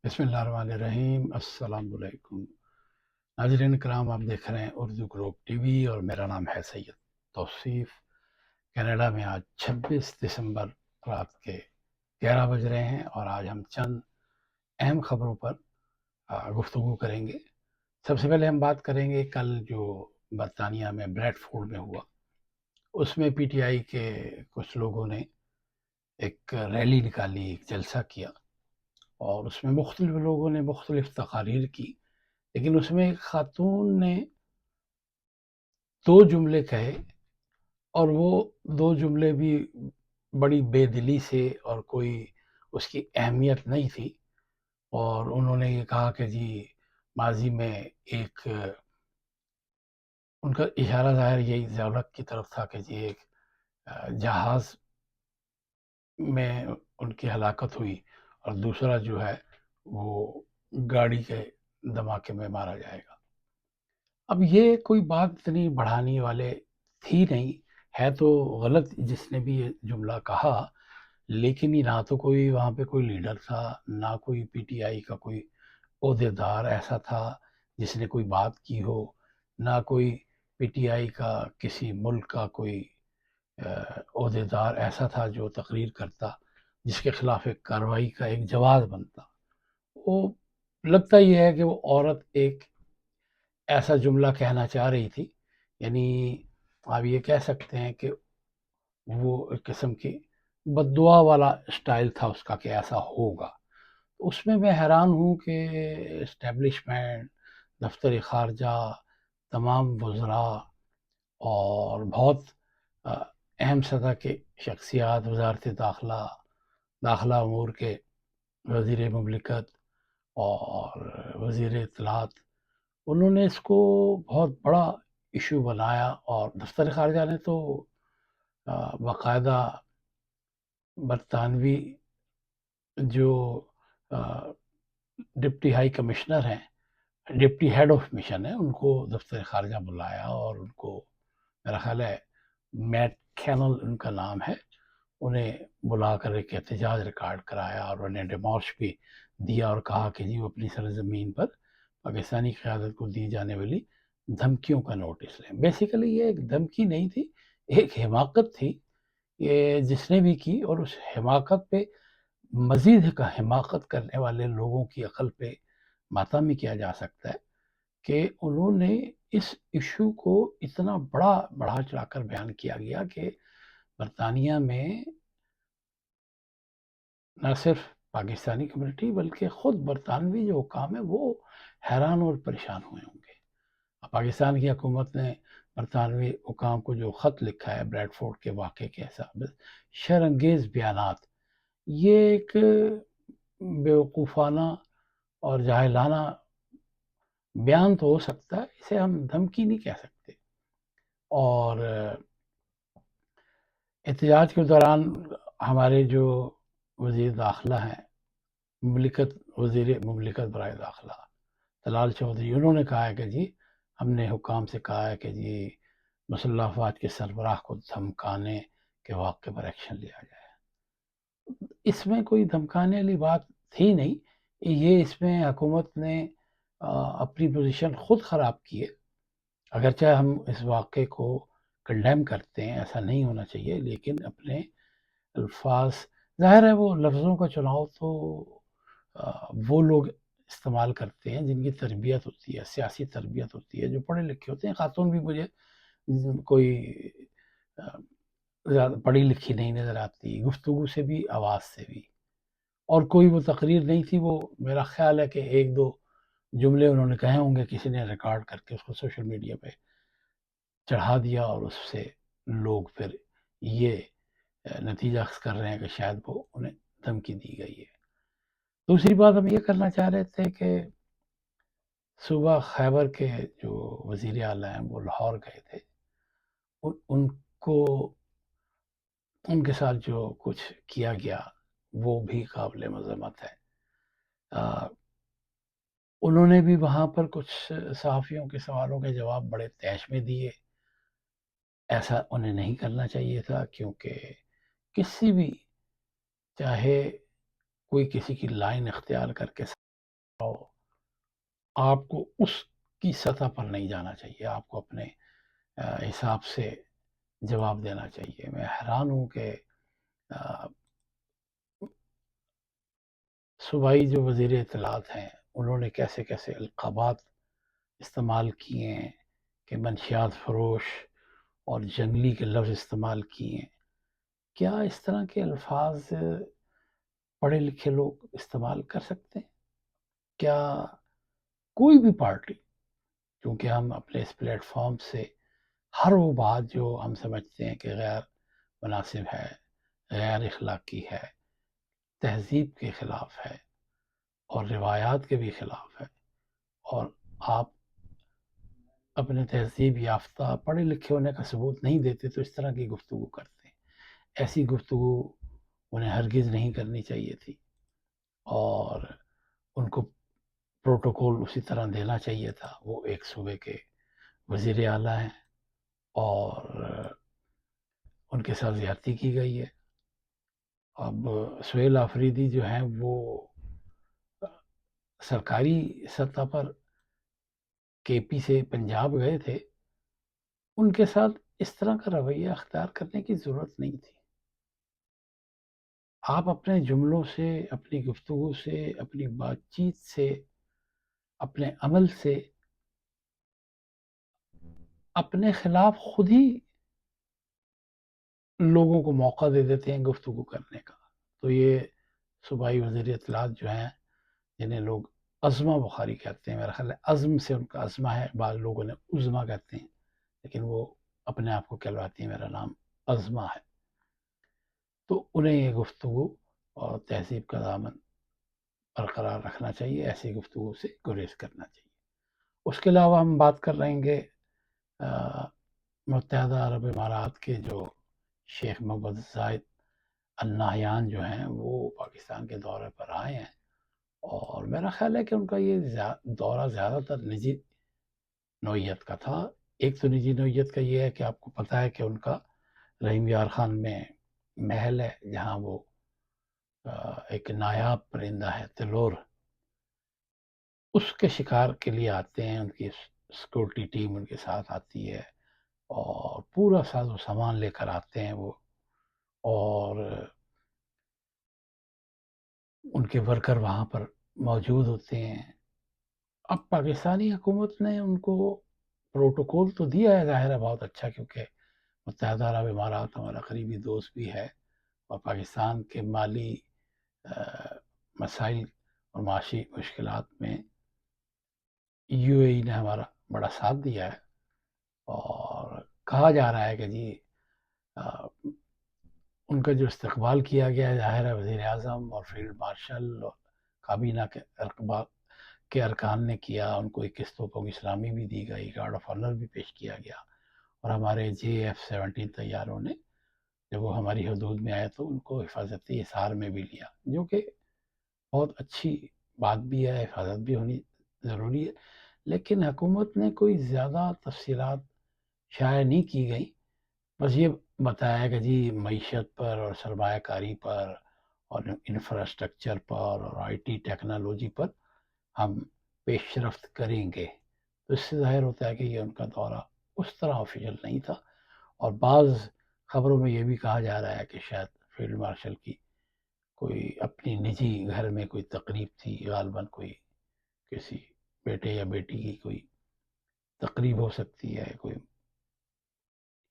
بسم اللہ الرحمن الرحیم۔ السلام علیکم ناظرین کرام، آپ دیکھ رہے ہیں اردو گروپ ٹی وی اور میرا نام ہے سید توصیف۔ کینیڈا میں آج 26 دسمبر رات کے 11 بج رہے ہیں اور آج ہم چند اہم خبروں پر گفتگو کریں گے۔ سب سے پہلے ہم بات کریں گے کل جو برطانیہ میں بریڈ فورڈ میں ہوا، اس میں پی ٹی آئی کے کچھ لوگوں نے ایک ریلی نکالی، ایک جلسہ کیا، اور اس میں مختلف لوگوں نے مختلف تقاریر کی، لیکن اس میں ایک خاتون نے 2 جملے کہے، اور وہ 2 جملے بھی بڑی بے دلی سے، اور کوئی اس کی اہمیت نہیں تھی، اور انہوں نے یہ کہا کہ جی ماضی میں ایک ان کا اشارہ ظاہر یہی ضرورت کی طرف تھا کہ جی ایک جہاز میں ان کی ہلاکت ہوئی، اور دوسرا جو ہے وہ گاڑی کے دھماکے میں مارا جائے گا۔ اب یہ کوئی بات اتنی بڑھانے والے تھی نہیں، ہے تو غلط جس نے بھی یہ جملہ کہا، لیکن یہ نہ تو کوئی وہاں پہ کوئی لیڈر تھا، نہ کوئی پی ٹی آئی کا کوئی عہدیدار ایسا تھا جس نے کوئی بات کی ہو، نہ کوئی پی ٹی آئی کا کسی ملک کا کوئی عہدیدار ایسا تھا جو تقریر کرتا جس کے خلاف ایک کارروائی کا ایک جواز بنتا۔ وہ لگتا یہ ہے کہ وہ عورت ایک ایسا جملہ کہنا چاہ رہی تھی، یعنی آپ یہ کہہ سکتے ہیں کہ وہ ایک قسم کی بد دعا والا اسٹائل تھا اس کا کہ ایسا ہوگا۔ اس میں حیران ہوں کہ اسٹیبلشمنٹ، دفتر خارجہ، تمام وزراء اور بہت اہم سطح کے شخصیات، وزارت داخلہ امور کے وزیر مملکت اور وزیر اطلاعات، انہوں نے اس کو بہت بڑا ایشو بنایا، اور دفتر خارجہ نے تو باقاعدہ برطانوی جو ڈپٹی ہائی کمشنر ہیں، ڈپٹی ہیڈ آف مشن ہے، ان کو دفتر خارجہ بلایا، اور ان کو میرا خیال ہے میٹ کینل ان کا نام ہے، انہیں بلا کر ایک احتجاج ریکارڈ کرایا، اور انہیں ڈیمارش بھی دیا، اور کہا کہ جی وہ اپنی سرزمین پر پاکستانی قیادت کو دی جانے والی دھمکیوں کا نوٹس لیں۔ بیسیکلی یہ ایک دھمکی نہیں تھی، ایک حماقت تھی یہ جس نے بھی کی، اور اس حماقت پہ مزید حماقت کرنے والے لوگوں کی عقل پہ ماتمی کیا جا سکتا ہے کہ انہوں نے اس ایشو کو اتنا بڑھا چڑھا کر بیان کیا گیا کہ برطانیہ میں نہ صرف پاکستانی کمیونٹی بلکہ خود برطانوی جو حکام ہیں وہ حیران اور پریشان ہوئے ہوں گے۔ پاکستان کی حکومت نے برطانوی حکام کو جو خط لکھا ہے بریڈ فورڈ کے واقعے کے حساب سے، شرانگیز بیانات، یہ ایک بیوقوفانہ اور جاہلانہ بیان تو ہو سکتا ہے، اسے ہم دھمکی نہیں کہہ سکتے۔ اور احتجاج کے دوران ہمارے جو وزیر داخلہ ہیں، وزیر مملکت برائے داخلہ طلال چودھری، انہوں نے کہا ہے کہ جی ہم نے حکام سے کہا ہے کہ جی مسلح افواج کے سربراہ کو دھمکانے کے واقعے پر ایکشن لیا جائے۔ اس میں کوئی دھمکانے والی بات تھی نہیں، یہ اس میں حکومت نے اپنی پوزیشن خود خراب کی ہے۔ اگرچہ ہم اس واقعے کو کنڈیم کرتے ہیں، ایسا نہیں ہونا چاہیے، لیکن اپنے الفاظ، ظاہر ہے وہ لفظوں کا چناؤ تو وہ لوگ استعمال کرتے ہیں جن کی تربیت ہوتی ہے، سیاسی تربیت ہوتی ہے، جو پڑھے لکھے ہوتے ہیں۔ خاتون بھی مجھے کوئی زیادہ پڑھی لکھی نہیں نظر آتی، گفتگو سے بھی، آواز سے بھی، اور کوئی وہ تقریر نہیں تھی۔ وہ میرا خیال ہے کہ 1-2 جملے انہوں نے کہے ہوں گے، کسی نے ریکارڈ کر کے اس کو سوشل میڈیا پہ چڑھا دیا، اور اس سے لوگ پھر یہ نتیجہ اخذ کر رہے ہیں کہ شاید وہ انہیں دھمکی دی گئی ہے۔ دوسری بات ہم یہ کرنا چاہ رہے تھے کہ صوبہ خیبر کے جو وزیر اعلیٰ ہیں وہ لاہور گئے تھے، ان کو ان کے ساتھ جو کچھ کیا گیا وہ بھی قابل مذمت ہے۔ انہوں نے بھی وہاں پر کچھ صحافیوں کے سوالوں کے جواب بڑے تیش میں دیے، ایسا انہیں نہیں کرنا چاہیے تھا، کیونکہ کسی بھی، چاہے کوئی کسی کی لائن اختیار کر کے آپ کو اس کی سطح پر نہیں جانا چاہیے، آپ کو اپنے حساب سے جواب دینا چاہیے۔ میں حیران ہوں کہ صوبائی جو وزیر اطلاعات ہیں انہوں نے کیسے کیسے القابات استعمال کیے ہیں کہ منشیات فروش اور جنگلی کے لفظ استعمال کیے ہیں۔ کیا اس طرح کے الفاظ پڑھے لکھے لوگ استعمال کر سکتے ہیں؟ کیا کوئی بھی پارٹی، کیونکہ ہم اپنے اس پلیٹ فارم سے ہر وہ بات جو ہم سمجھتے ہیں کہ غیر مناسب ہے، غیر اخلاقی ہے، تہذیب کے خلاف ہے اور روایات کے بھی خلاف ہے، اور آپ اپنے تہذیب یافتہ پڑھے لکھے ہونے کا ثبوت نہیں دیتے تو اس طرح کی گفتگو کرتے ہیں۔ ایسی گفتگو انہیں ہرگز نہیں کرنی چاہیے تھی، اور ان کو پروٹوکول اسی طرح دینا چاہیے تھا۔ وہ ایک صوبے کے وزیر اعلیٰ ہیں اور ان کے ساتھ زیادتی کی گئی ہے۔ اب سہیل آفریدی جو ہیں وہ سرکاری سطح پر کے پی سے پنجاب گئے تھے، ان کے ساتھ اس طرح کا رویہ اختیار کرنے کی ضرورت نہیں تھی۔ آپ اپنے جملوں سے، اپنی گفتگو سے، اپنی بات چیت سے، اپنے عمل سے اپنے خلاف خود ہی لوگوں کو موقع دے دیتے ہیں گفتگو کرنے کا۔ تو یہ صوبائی وزیر اطلاعات جو ہیں جنہیں لوگ عظمہ بخاری کہتے ہیں، میرا خیال ہے عزم سے ان کا عظمہ ہے، بعض لوگوں نے عظمہ کہتے ہیں، لیکن وہ اپنے آپ کو کہلواتی ہیں میرا نام عظمہ ہے۔ تو انہیں یہ گفتگو اور تہذیب کا دامن برقرار رکھنا چاہیے، ایسی گفتگو سے گریز کرنا چاہیے۔ اس کے علاوہ ہم بات کر رہیں گے متحدہ عرب امارات کے جو شیخ محمد زائد النہیان جو ہیں وہ پاکستان کے دورے پر آئے ہیں، اور میرا خیال ہے کہ ان کا یہ دورہ زیادہ تر نجی نوعیت کا تھا۔ ایک تو نجی نوعیت کا یہ ہے کہ آپ کو پتہ ہے کہ ان کا رحیم یار خان میں محل ہے جہاں وہ ایک نایاب پرندہ ہے تلور، اس کے شکار کے لیے آتے ہیں، ان کی سیکورٹی ٹیم ان کے ساتھ آتی ہے اور پورا ساز و سامان لے کر آتے ہیں وہ، اور ان کے ورکر وہاں پر موجود ہوتے ہیں۔ اب پاکستانی حکومت نے ان کو پروٹوکول تو دیا ہے، ظاہر ہے بہت اچھا، کیونکہ متحدہ عرب امارات ہمارا قریبی دوست بھی ہے اور پاکستان کے مالی مسائل اور معاشی مشکلات میں یو اے ای نے ہمارا بڑا ساتھ دیا ہے، اور کہا جا رہا ہے کہ جی ان کا جو استقبال کیا گیا ہے، ظاہر ہے وزیر اعظم اور فیلڈ مارشل اور کابینہ کے ارکان نے کیا، ان کو 21 توپوں کی سلامی بھی دی گئی، گارڈ آف آنر بھی پیش کیا گیا، اور ہمارے JF-17 طیاروں نے جب وہ ہماری حدود میں آئے تو ان کو حفاظتی حصار میں بھی لیا، جو کہ بہت اچھی بات بھی ہے، حفاظت بھی ہونی ضروری ہے۔ لیکن حکومت نے کوئی زیادہ تفصیلات شائع نہیں کی گئی، بس یہ بتایا کہ جی معیشت پر اور سرمایہ کاری پر اور انفراسٹرکچر پر اور IT ٹیکنالوجی پر ہم پیش رفت کریں گے۔ تو اس سے ظاہر ہوتا ہے کہ یہ ان کا دورہ اس طرح آفیشل نہیں تھا، اور بعض خبروں میں یہ بھی کہا جا رہا ہے کہ شاید فیلڈ مارشل کی کوئی اپنی نجی گھر میں کوئی تقریب تھی، غالباً کوئی کسی بیٹے یا بیٹی کی کوئی تقریب ہو سکتی ہے، کوئی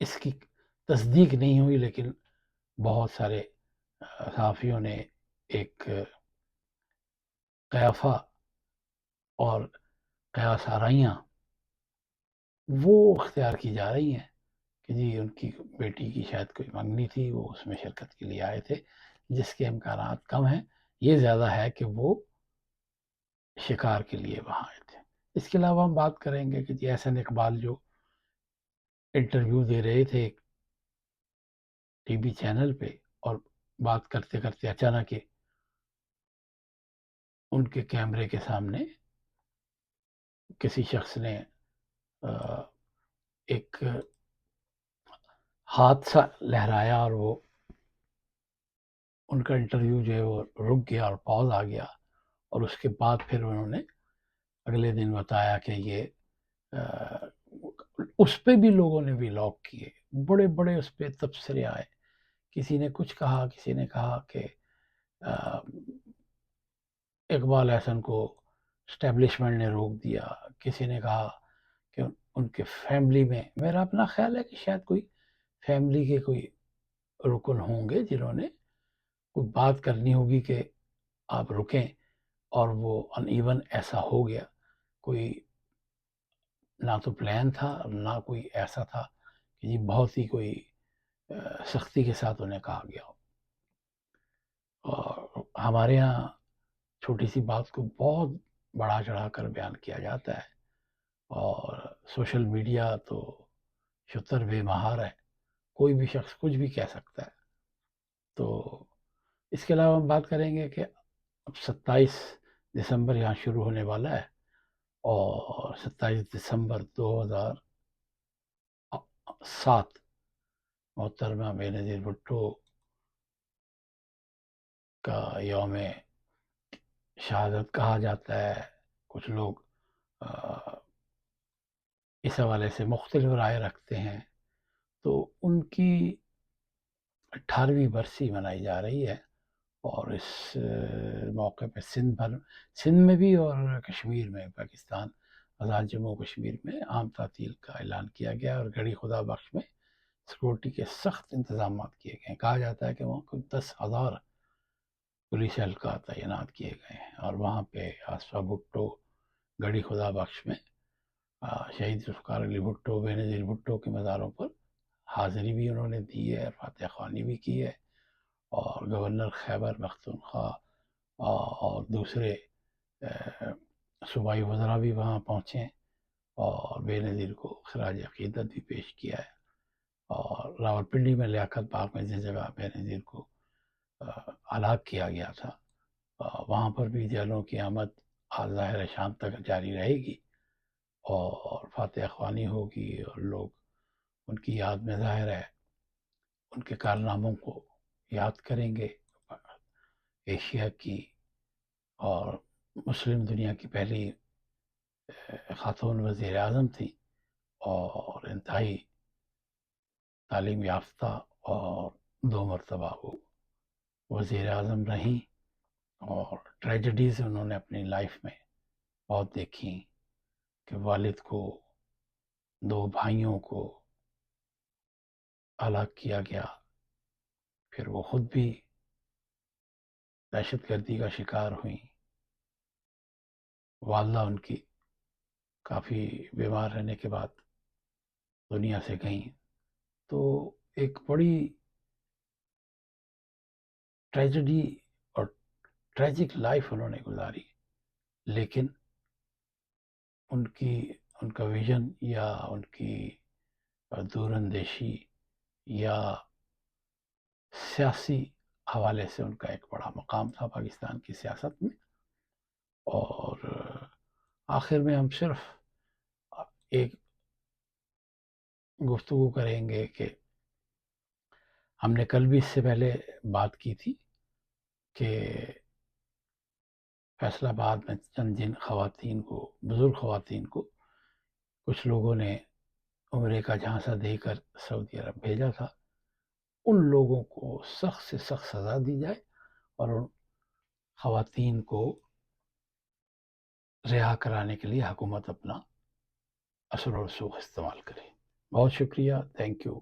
اس کی تصدیق نہیں ہوئی، لیکن بہت سارے صحافیوں نے ایک قیافہ اور قیاس آرائیاں وہ اختیار کی جا رہی ہیں کہ جی ان کی بیٹی کی شاید کوئی منگنی تھی، وہ اس میں شرکت کے لیے آئے تھے، جس کے امکانات کم ہیں، یہ زیادہ ہے کہ وہ شکار کے لیے وہاں آئے تھے۔ اس کے علاوہ ہم بات کریں گے کہ جی احسن اقبال جو انٹرویو دے رہے تھے ایک ٹی وی چینل پہ، اور بات کرتے کرتے اچانک ان کے کیمرے کے سامنے کسی شخص نے ایک ہاتھ سا لہرایا اور وہ ان کا انٹرویو جو ہے وہ رک گیا اور پاز آ گیا، اور اس کے بعد پھر انہوں نے اگلے دن بتایا کہ یہ اس پہ بھی لوگوں نے ولاگ کیے، بڑے بڑے اس پہ تبصرے آئے، کسی نے کچھ کہا، کسی نے کہا کہ اقبال احسن کو اسٹیبلشمنٹ نے روک دیا، کسی نے کہا کہ ان کے فیملی میں، میرا اپنا خیال ہے کہ شاید کوئی فیملی کے کوئی رکن ہوں گے جنہوں نے کوئی بات کرنی ہوگی کہ آپ رکیں، اور وہ ان ایون ایسا ہو گیا، کوئی نہ تو پلان تھا نہ کوئی ایسا تھا کہ جی بہت ہی کوئی سختی کے ساتھ انہیں کہا گیا ہو. اور ہمارے ہاں چھوٹی سی بات کو بہت بڑا چڑھا کر بیان کیا جاتا ہے، اور سوشل میڈیا تو شتر بے مہار ہے، کوئی بھی شخص کچھ بھی کہہ سکتا ہے. تو اس کے علاوہ ہم بات کریں گے کہ اب 27 دسمبر یہاں شروع ہونے والا ہے، اور 27 دسمبر 2007 محترمہ بے نظیر بھٹو کا یوم شہادت کہا جاتا ہے. کچھ لوگ اس حوالے سے مختلف رائے رکھتے ہیں. تو ان کی 18ویں برسی منائی جا رہی ہے، اور اس موقع پہ سندھ میں بھی اور کشمیر میں، پاکستان آزاد جموں کشمیر میں عام تعطیل کا اعلان کیا گیا، اور گڑھی خدا بخش میں سیکورٹی کے سخت انتظامات کیے گئے ہیں. کہا جاتا ہے کہ وہاں کوئی 10,000 پولیس اہلکار تعینات کیے گئے ہیں، اور وہاں پہ آصفہ بھٹو گڑھی خدا بخش میں شہید ذوالفقار علی بھٹو، بے نظیر بھٹو کے مزاروں پر حاضری بھی انہوں نے دی ہے، فاتح خوانی بھی کی ہے، اور گورنر خیبر پختونخوا اور دوسرے صوبائی وزراء بھی وہاں پہنچے، اور بے نظیر کو خراج عقیدت بھی پیش کیا ہے. اور راولپنڈی میں لیاقت باغ میں جس جگہ بے نظیر کو ہلاک کیا گیا تھا، وہاں پر بھی جیلوں کی آمد ظاہر شام تک جاری رہے گی، اور فاتح خوانی ہوگی، اور لوگ ان کی یاد میں ظاہر ہے ان کے کارناموں کو یاد کریں گے. ایشیا کی اور مسلم دنیا کی پہلی خاتون وزیر اعظم تھی، اور انتہائی تعلیم یافتہ، اور 2 مرتبہ وہ وزیر اعظم رہیں، اور ٹریجڈیز انہوں نے اپنی لائف میں بہت دیکھی، کہ والد کو، 2 بھائیوں کو ہلاک کیا گیا، پھر وہ خود بھی دہشت گردی کا شکار ہوئیں، والدہ ان کی کافی بیمار رہنے کے بعد دنیا سے گئیں. تو ایک بڑی ٹریجڈی اور ٹریجک لائف انہوں نے گزاری، لیکن ان کا ویژن یا ان کی دور اندیشی یا سیاسی حوالے سے ان کا ایک بڑا مقام تھا پاکستان کی سیاست میں. اور آخر میں ہم صرف ایک گفتگو کریں گے کہ ہم نے کل بھی اس سے پہلے بات کی تھی کہ فیصل آباد میں چند جن خواتین کو، بزرگ خواتین کو، کچھ لوگوں نے عمرے کا جھانسا دے کر سعودی عرب بھیجا تھا، ان لوگوں کو سخت سے سخت سزا دی جائے، اور ان خواتین کو رہا کرانے کے لیے حکومت اپنا اثر و رسوخ استعمال کرے. بہت شکریہ. Thank you.